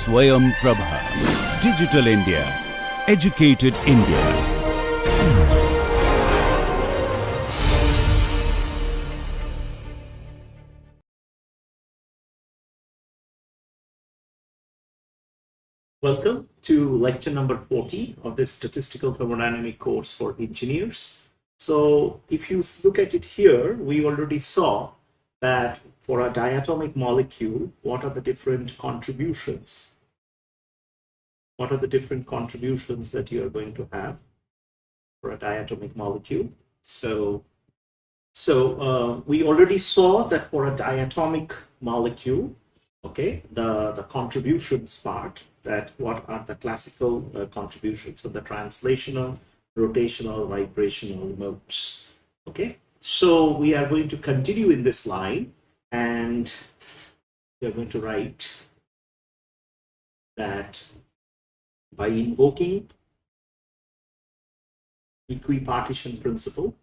Swayam Prabha. Digital India. Educated India. Welcome to lecture number 40 of this statistical thermodynamic course for engineers. So if you look at it here, we already saw that for a diatomic molecule, what are the different contributions? What are the different contributions that you are going to have for a diatomic molecule? So we already saw that for a diatomic molecule, okay, the contributions part, that what are the classical contributions, so the translational, rotational, vibrational modes. Okay, so we are going to continue in this line, and we are going to write that by invoking equipartition principle,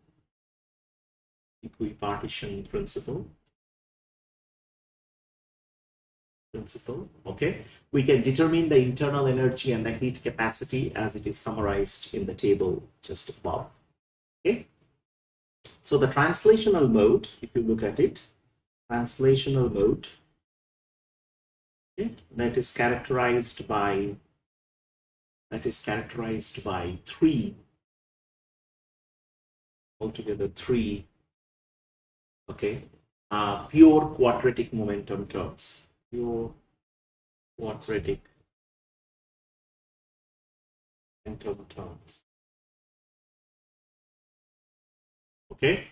okay, we can determine the internal energy and the heat capacity as it is summarized in the table just above. Okay, so the translational mode, if you look at it, translational mode, okay, that is characterized by three, altogether three, okay, pure quadratic momentum terms. Pure quadratic momentum terms. Okay,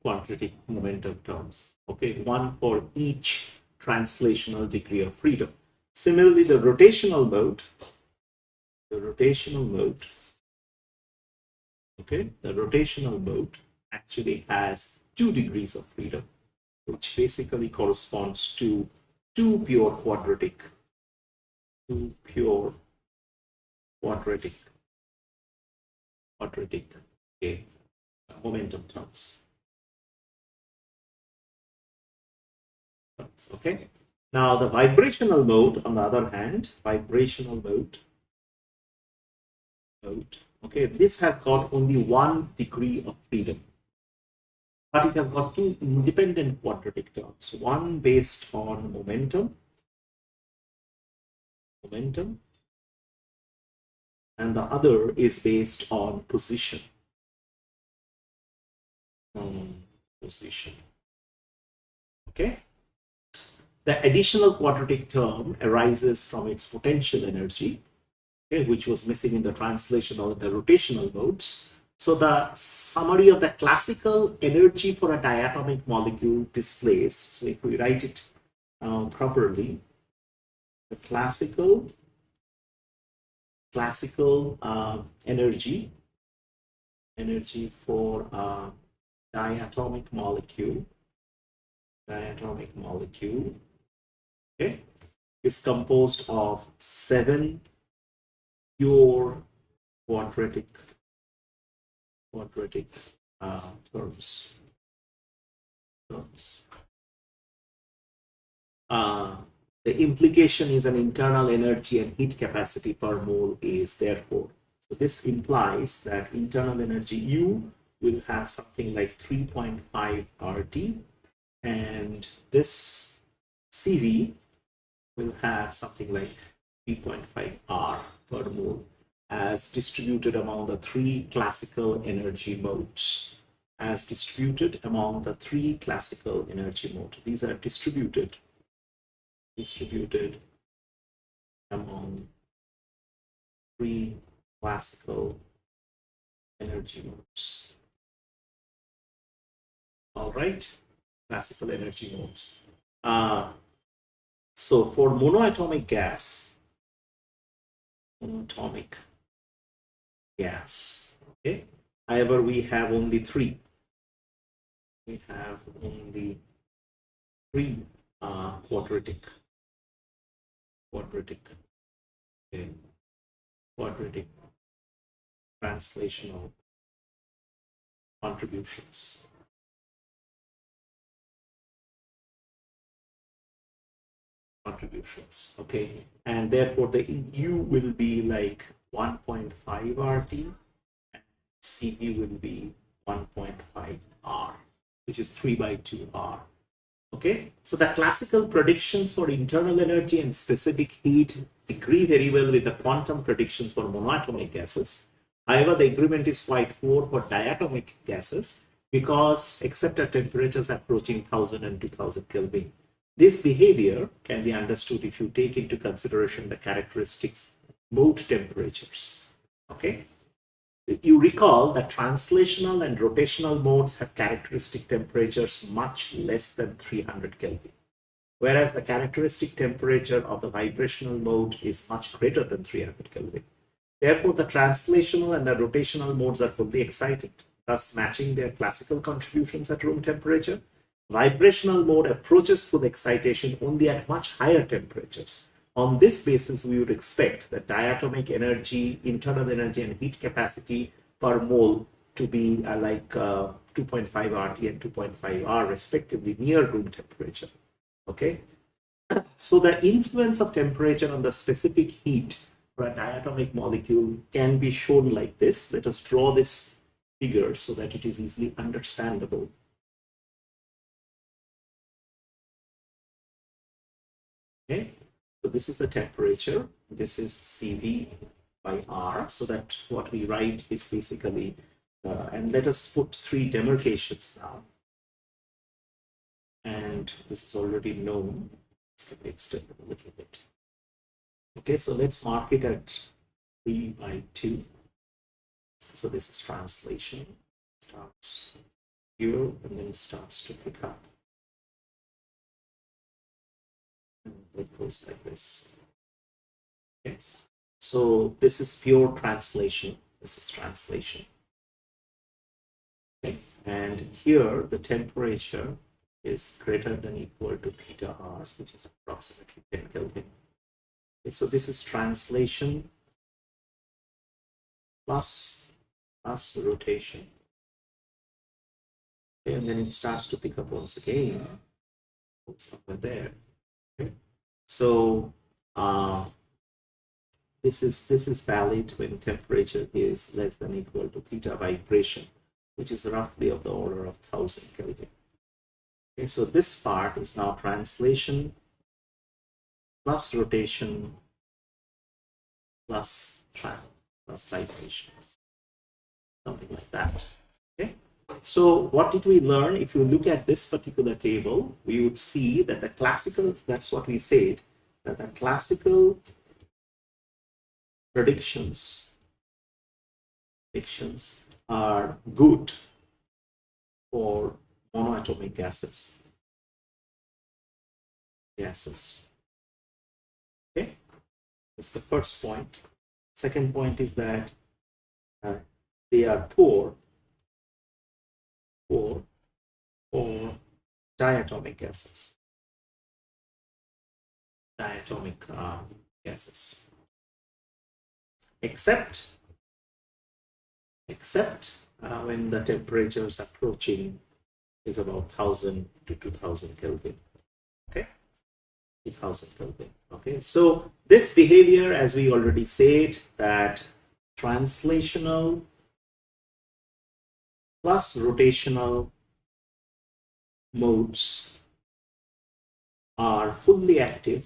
quadratic momentum terms. Okay, one for each translational degree of freedom. Similarly, the rotational mode, okay, the rotational mode actually has 2 degrees of freedom, which basically corresponds to two pure quadratic okay, momentum terms. Okay, now the vibrational mode, on the other hand, okay, this has got only 1 degree of freedom, but it has got 2 independent quadratic terms, one based on momentum, and the other is based on position. Okay, the additional quadratic term arises from its potential energy, okay, which was missing in the translational and the rotational modes. So the summary of the classical energy for a diatomic molecule displays, so if we write it properly, the classical energy for a diatomic molecule, okay, is composed of 7 pure quadratic terms. The implication is an internal energy and heat capacity per mole is therefore. So this implies that internal energy U will have something like 3.5 RT, and this CV will have something like 3.5 R per mole, as distributed among the 3 classical energy modes. These are distributed among 3 classical energy modes. All right, classical energy modes. So for monoatomic gas, okay, however, we have only 3. We have only 3 quadratic translational contributions. contributions. Okay, and therefore the U will be like 1.5 RT, and CV will be 1.5 R, which is 3 by 2 R. Okay, so the classical predictions for internal energy and specific heat agree very well with the quantum predictions for monoatomic gases. However, the agreement is quite poor for diatomic gases because except at temperatures approaching 1000 and 2000 Kelvin. This behavior can be understood if you take into consideration the characteristics mode temperatures. Okay, you recall that translational and rotational modes have characteristic temperatures much less than 300 Kelvin, whereas the characteristic temperature of the vibrational mode is much greater than 300 Kelvin. Therefore, the translational and the rotational modes are fully excited, thus matching their classical contributions at room temperature. Vibrational mode approaches full excitation only at much higher temperatures. On this basis, we would expect that diatomic energy, internal energy, and heat capacity per mole to be 2.5 RT and 2.5 R respectively near room temperature. Okay, so the influence of temperature on the specific heat for a diatomic molecule can be shown like this. Let us draw this figure so that it is easily understandable. Okay, so this is the temperature. This is CV by R. So that what we write is basically, and let us put 3 demarcations now. And this is already known. Let's get extended a little bit. Okay, so let's mark it at 3 by 2. So this is translation. Starts here and then starts to pick up. And it goes like this. Okay, so this is pure translation. This is translation. Okay, and here the temperature is greater than equal to theta R, which is approximately 10 Kelvin. Okay, so this is translation plus rotation. Okay, and then it starts to pick up once again. Somewhere there. Okay, so this is valid when temperature is less than equal to theta vibration, which is roughly of the order of 1000 Kelvin. Okay, so this part is now translation plus rotation plus vibration, something like that. Okay, so what did we learn? If you look at this particular table, we would see that the classical, that's what we said, that the classical predictions are good for monoatomic gases. Okay, that's the first point. Second point is that they are poor for diatomic gases. Except when the temperatures approaching is about 1000 to 2000 Kelvin. Okay, 2000 Kelvin. Okay, so this behavior, as we already said, that translational plus rotational modes are fully active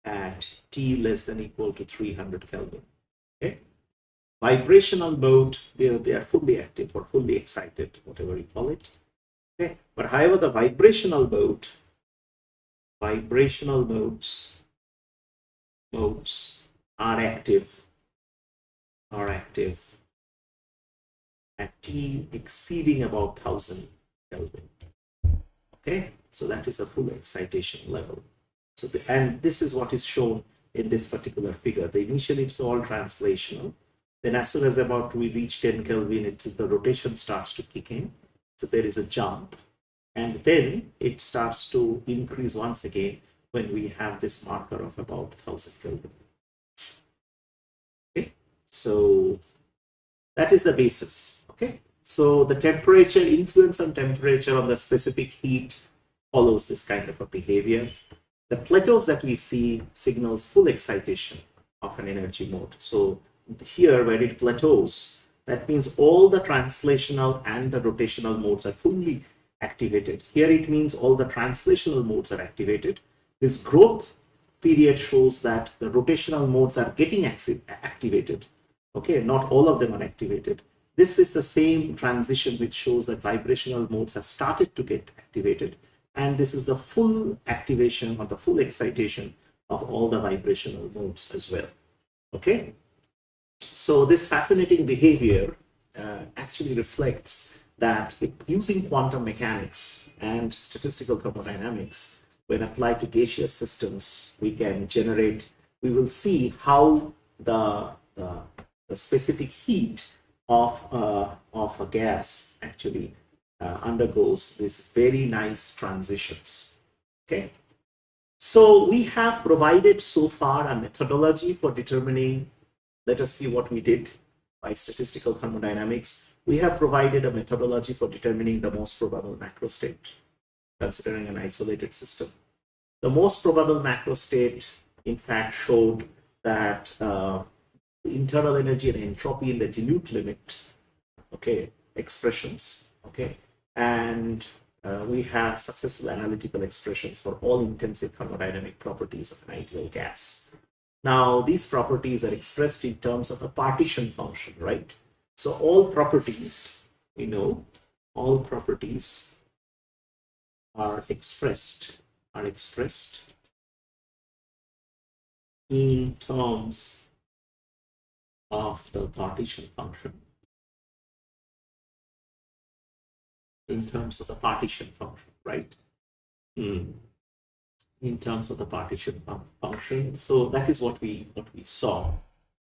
at T less than equal to 300 Kelvin. Okay, vibrational mode, they are fully active or fully excited, whatever you call it. Okay, but however, the vibrational modes are active at T exceeding about 1000 Kelvin. Okay, so that is a full excitation level. So and this is what is shown in this particular figure. Initially it's all translational. Then as soon as about we reach 10 Kelvin, the rotation starts to kick in. So there is a jump. And then it starts to increase once again when we have this marker of about 1000 Kelvin. Okay, so that is the basis. Okay, so the temperature, influence on temperature on the specific heat follows this kind of a behavior. The plateaus that we see signals full excitation of an energy mode. So here where it plateaus, that means all the translational and the rotational modes are fully activated. Here it means all the translational modes are activated. This growth period shows that the rotational modes are getting activated. Okay, not all of them are activated. This is the same transition which shows that vibrational modes have started to get activated. And this is the full activation or the full excitation of all the vibrational modes as well. Okay, so this fascinating behavior actually reflects that using quantum mechanics and statistical thermodynamics, when applied to gaseous systems, we will see how the specific heat of a gas actually undergoes these very nice transitions. Okay, so we have provided so far a methodology for determining, let us see what we did by statistical thermodynamics. We have provided a methodology for determining the most probable macro state, considering an isolated system. The most probable macro state, in fact, showed that internal energy and entropy in the dilute limit, okay, expressions, okay, and we have successful analytical expressions for all intensive thermodynamic properties of an ideal gas. Now, these properties are expressed in terms of the partition function, right? So all properties, we know, all properties are expressed in terms of the partition function. In terms of the partition function, right? In terms of the partition function. So that is what we saw,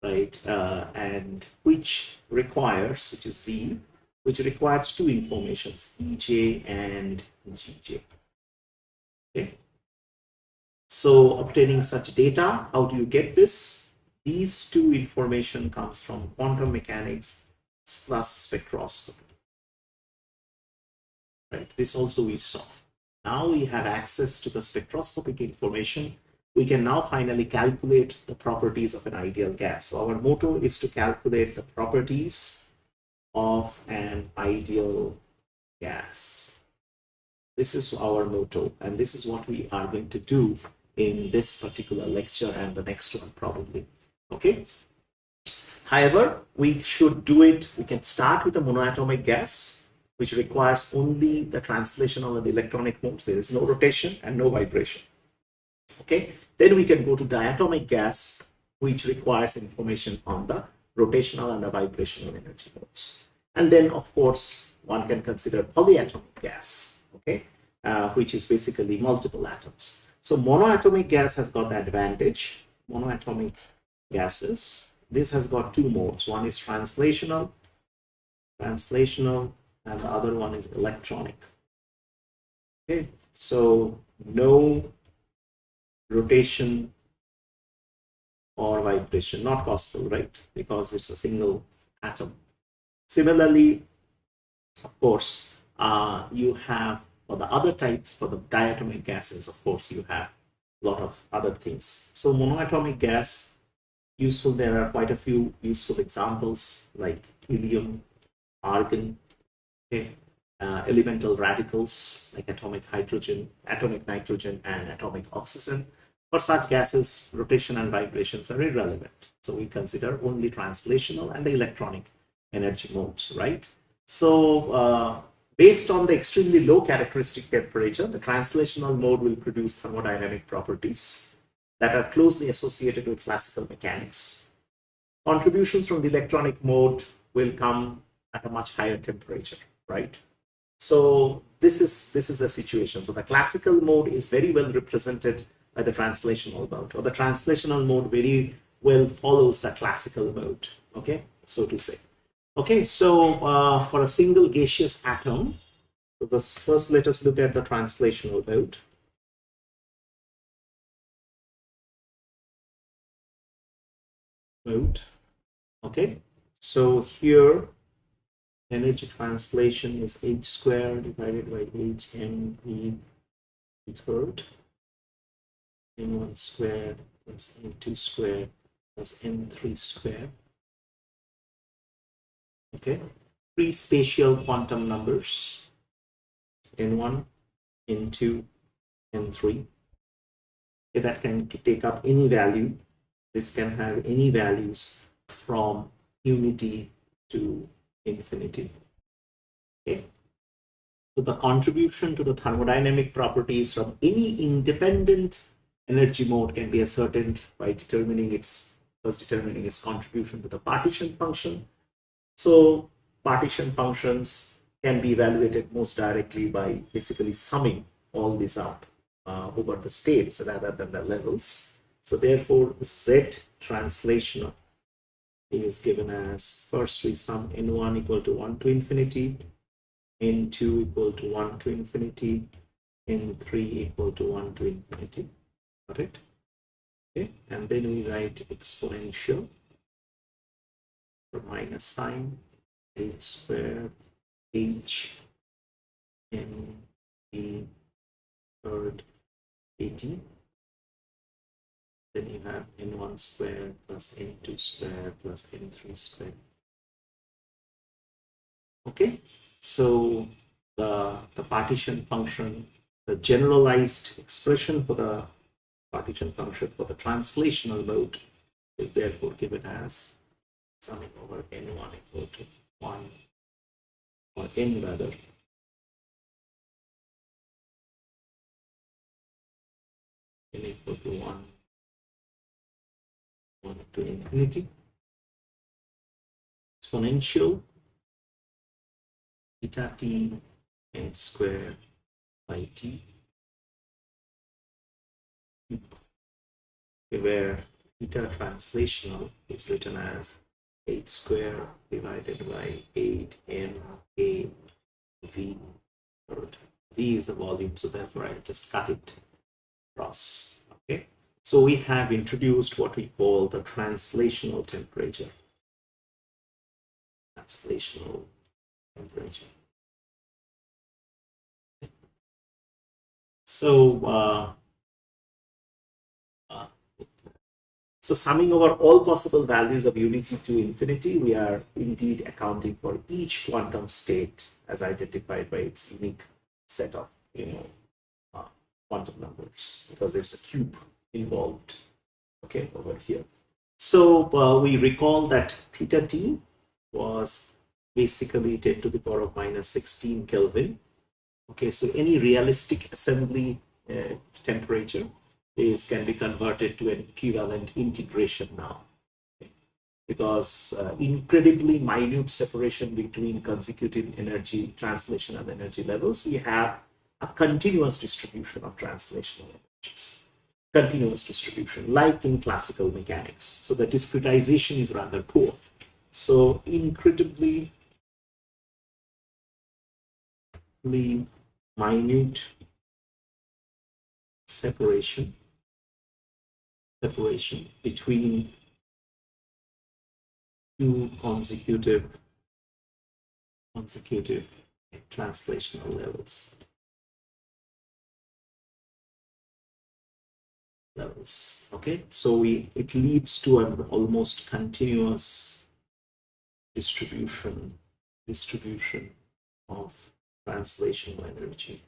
right? And which is Z, which requires two informations, EJ and GJ. Okay. So obtaining such data, how do you get this? These two information comes from quantum mechanics plus spectroscopy. Right. This also we saw. Now we have access to the spectroscopic information. We can now finally calculate the properties of an ideal gas. So our motto is to calculate the properties of an ideal gas. This is our motto, and this is what we are going to do in this particular lecture and the next one probably. Okay. However, we should do it. We can start with a monoatomic gas, which requires only the translational and the electronic modes. There is no rotation and no vibration. Okay, then we can go to diatomic gas, which requires information on the rotational and the vibrational energy modes. And then, of course, one can consider polyatomic gas, okay, which is basically multiple atoms. So monoatomic gas has got the advantage. Monoatomic gases, this has got two modes. One is translational, and the other one is electronic. Okay, so no rotation or vibration, not possible, right? Because it's a single atom. Similarly, of course, you have for the other types, for the diatomic gases, of course, you have a lot of other things. So monoatomic gas, useful, there are quite a few useful examples like helium, argon, okay, elemental radicals like atomic hydrogen, atomic nitrogen, and atomic oxygen. For such gases, rotation and vibrations are irrelevant. So we consider only translational and the electronic energy modes, right? So based on the extremely low characteristic temperature, the translational mode will produce thermodynamic properties that are closely associated with classical mechanics. Contributions from the electronic mode will come at a much higher temperature, right? So this is the situation. So the classical mode is very well represented by the translational mode, or the translational mode very well follows the classical mode, okay, so to say. Okay, so for a single gaseous atom, so first let us look at the translational mode. Okay, so here energy translation is h squared divided by h m e third, n1 squared plus n2 squared plus n3 squared. Okay, three spatial quantum numbers, n1, n2, n3. Okay, that can take up any value. This can have any values from unity to infinity. Okay. So the contribution to the thermodynamic properties from any independent energy mode can be ascertained by determining its contribution to the partition function. So partition functions can be evaluated most directly by basically summing all these up over the states rather than the levels. So therefore, Z translational is given as, first we sum n1 equal to 1 to infinity, n2 equal to 1 to infinity, n3 equal to 1 to infinity. Got it? Okay, and then we write exponential for minus sign h squared h n e third 80. Then you have n1 squared plus n2 squared plus n3 squared. Okay, so the partition function, the generalized expression for the partition function for the translational mode is therefore given as summing over n1 equal to 1, or n rather, n equal to 1 to infinity, exponential theta t n squared by t, where theta translational is written as h squared divided by 8 n a v third. V is the volume, so therefore I just cut it across. Okay, so we have introduced what we call the translational temperature. Translational temperature. So so summing over all possible values of unity to infinity, we are indeed accounting for each quantum state as identified by its unique set of quantum numbers, because there's a cube involved, okay, over here. So we recall that theta t was basically 10 to the power of minus 16 Kelvin. Okay, so any realistic assembly temperature can be converted to an equivalent integration now, okay, because incredibly minute separation between consecutive energy translation and energy levels, we have a continuous distribution of translational energies, continuous distribution like in classical mechanics. So the discretization is rather poor. So incredibly minute separation between two consecutive translational levels. Okay, so it leads to an almost continuous distribution of translational energy.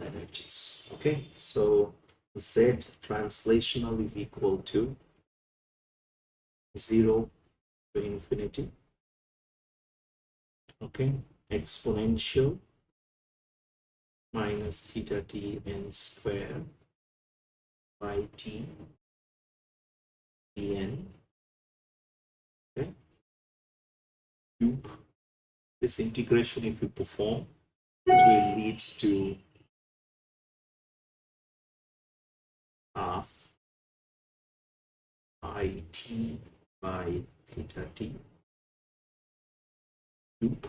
Energies. Okay, so Z translational is equal to 0 to infinity. Okay, exponential minus theta t n squared by t dn. Okay, cube. This integration, if you perform, it will lead to half I t by theta t cube.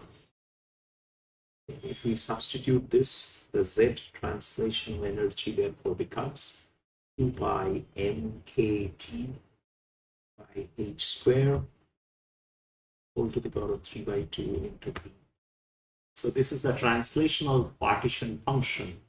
If we substitute this, the Z translational energy therefore becomes 2 pi mkt by h squared whole to the power of 3 by 2 into p. So this is the translational partition function.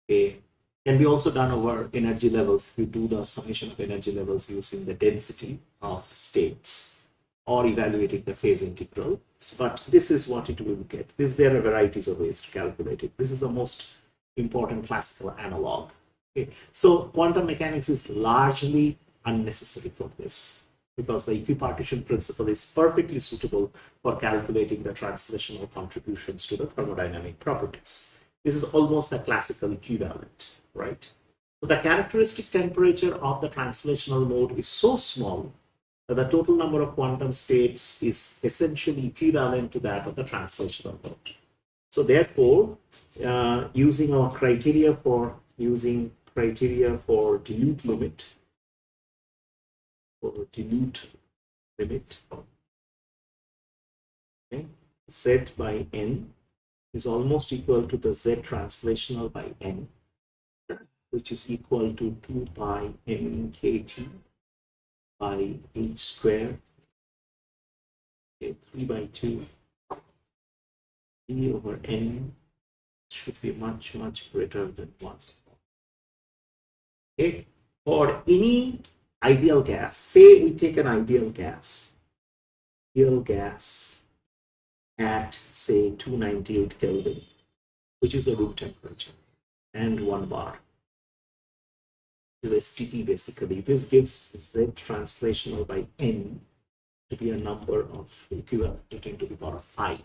Okay, can be also done over energy levels if you do the summation of energy levels using the density of states or evaluating the phase integral. But this is what it will get. There are varieties of ways to calculate it. This is the most important classical analog. Okay, so quantum mechanics is largely unnecessary for this because the equipartition principle is perfectly suitable for calculating the translational contributions to the thermodynamic properties. This is almost the classical equivalent, right? So the characteristic temperature of the translational mode is so small that the total number of quantum states is essentially equivalent to that of the translational mode. So therefore, using our criteria for dilute limit, okay, Z by N is almost equal to the Z translational by N, which is equal to 2 pi mkt by h square, okay, 3 by 2 E over N should be much greater than 1. Okay, for any ideal gas, say we take an ideal gas at say 298 Kelvin, which is the room temperature, and 1 bar. This is STP basically. This gives Z translational by N to be a number of equivalent to 10 to the power of 5.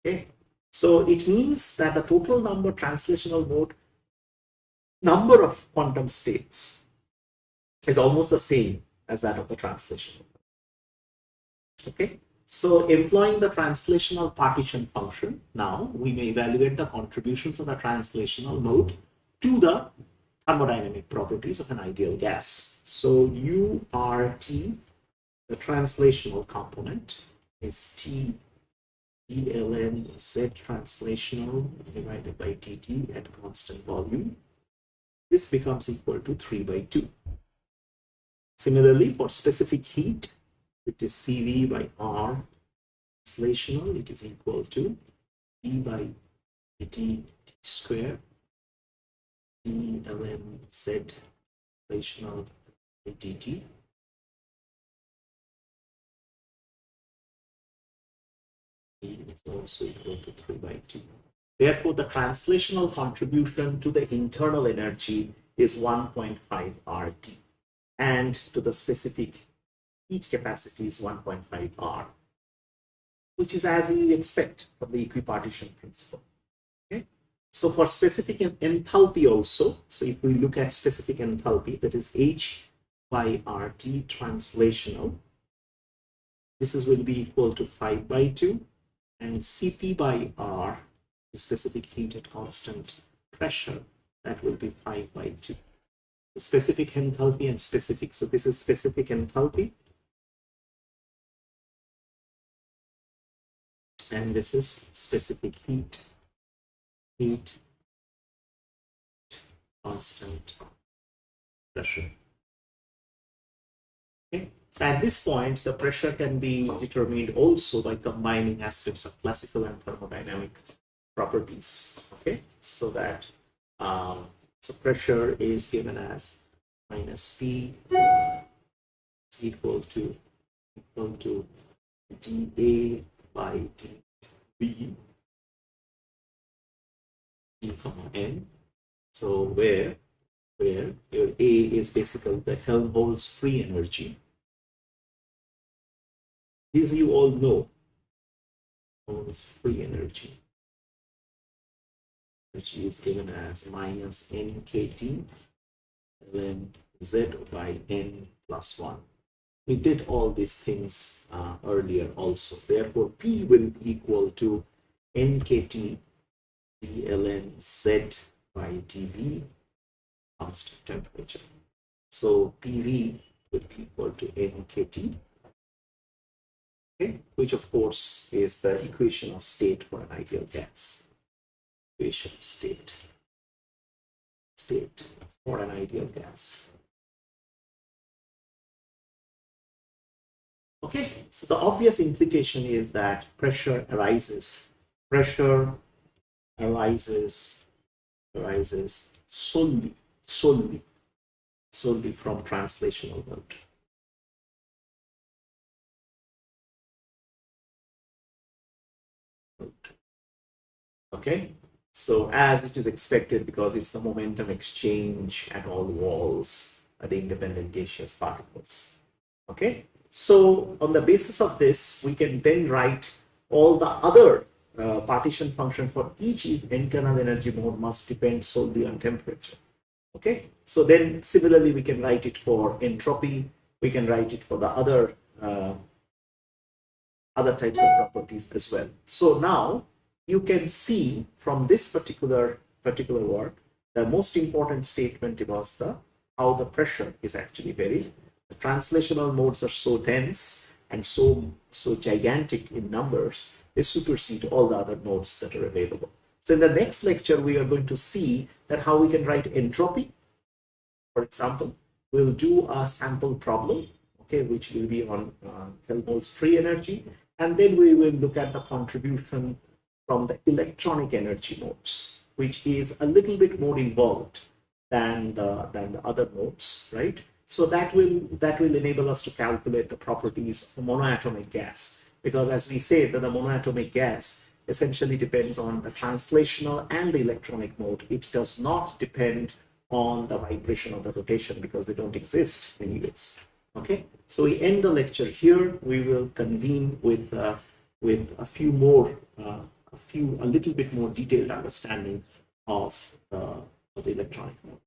Okay, so it means that the total translational mode number of quantum states is almost the same as that of the translational. Okay, so employing the translational partition function, now we may evaluate the contributions of the translational mode to the thermodynamic properties of an ideal gas. So URT, the translational component, is T ln Z translational divided by dt at constant volume. This becomes equal to 3 by 2. Similarly, for specific heat, it is CV by R translational, it is equal to d by dt square d ln Z translational by dt. Is also equal to 3 by 2. Therefore, the translational contribution to the internal energy is 1.5 RT, and to the specific heat capacity is 1.5 R, which is as you expect from the equipartition principle. Okay, so for specific enthalpy also, so if we look at specific enthalpy, that is H by RT translational, this will be equal to 5 by 2. And Cp by R, the specific heat at constant pressure, that will be 5 by 2. The specific enthalpy and specific, so this is specific enthalpy, and this is specific heat constant pressure. Okay. So at this point, the pressure can be determined also by combining aspects of classical and thermodynamic properties. Okay, so that so pressure is given as minus P is equal to dA by dV E comma N. So where your A is basically the Helmholtz free energy. This you all know. Helmholtz free energy. Energy is given as minus nkt ln Z by N plus 1. We did all these things earlier also. Therefore, P will equal to nkt ln Z by dV constant temperature. So PV will be equal to nkt, okay, which of course is the equation of state for an ideal gas. Equation of state for an ideal gas. Okay, so the obvious implication is that pressure arises pressure arises solely from translational mode. Okay, so as it is expected, because it's the momentum exchange at all walls at the independent gaseous particles. Okay, so on the basis of this, we can then write all the other partition function for each internal energy mode must depend solely on temperature. Okay, so then similarly we can write it for entropy, we can write it for the other types of properties as well. So now you can see from this particular work, the most important statement was how the pressure is actually varied. The translational modes are so dense and so gigantic in numbers, they supersede all the other modes that are available. So in the next lecture, we are going to see that how we can write entropy. For example, we'll do a sample problem, okay, which will be on Helmholtz free energy, and then we will look at the contribution from the electronic energy modes, which is a little bit more involved than the other modes, right? So that will enable us to calculate the properties of a monoatomic gas, because as we say that the monoatomic gas essentially depends on the translational and the electronic mode. It does not depend on the vibration or the rotation, because they don't exist anyways. Okay, so we end the lecture here. We will convene with a little bit more detailed understanding of the electronic mode.